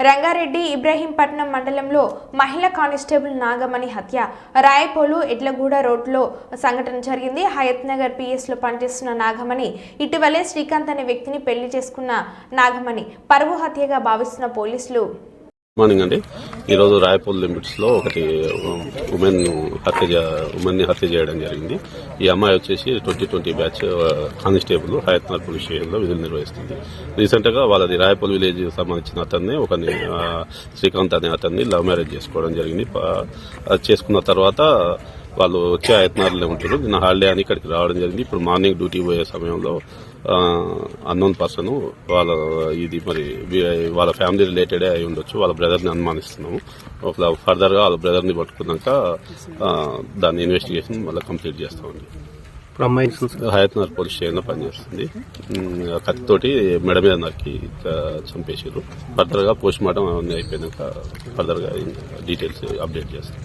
రంగారెడ్డి ఇబ్రహీంపట్నం మండలంలో మహిళా కానిస్టేబుల్ నాగమణి హత్య. రాయపోలు ఎడ్లగూడ రోడ్లో సంఘటన జరిగింది. హయత్ నగర్ పిఎస్ లో పనిచేస్తున్న నాగమణి ఇటీవలే శ్రీకాంత్ అనే వ్యక్తిని పెళ్లి చేసుకున్న నాగమణి పరువు హత్యగా భావిస్తున్న పోలీసులు మార్నింగ్ అండి. ఈరోజు రాయపూల్ లిమిట్స్ లో ఒకటి ఉమెన్ హత్య చేయడం జరిగింది. ఈ అమ్మాయి వచ్చేసి 2020 batch constable Hayat Nagar police station లో విధులు నిర్వహిస్తుంది. రీసెంట్ గా వాళ్ళది రాయపూల్ విలేజ్ సంబంధించిన అతన్ని శ్రీకాంత్ అనే అతన్ని లవ్ మ్యారేజ్ చేసుకోవడం జరిగింది. చేసుకున్న తర్వాత వాళ్ళు వచ్చే హయత్నగర్లో ఉంటారు. నిన్న హాలిడే అని ఇక్కడికి రావడం జరిగింది. ఇప్పుడు మార్నింగ్ డ్యూటీ పోయే సమయంలో అన్నోన్ పర్సన్ వాళ్ళ ఫ్యామిలీ రిలేటెడ్ అయి ఉండొచ్చు. వాళ్ళ బ్రదర్ ని అనుమానిస్తున్నాము. ఫర్దర్ గా వాళ్ళ బ్రదర్ ని పట్టుకున్నాక దాని ఇన్వెస్టిగేషన్ మళ్ళీ కంప్లీట్ చేస్తామండి. హయత్ నగర్ పోలీస్ స్టేషన్ లో పనిచేస్తుంది. కత్తితోటి మెడ మీద నరికి చంపేసారు. ఫర్దర్ గా పోస్ట్ మార్టం అవన్నీ అయిపోయినాక ఫర్దర్ గా డీటెయిల్స్ అప్డేట్ చేస్తాం.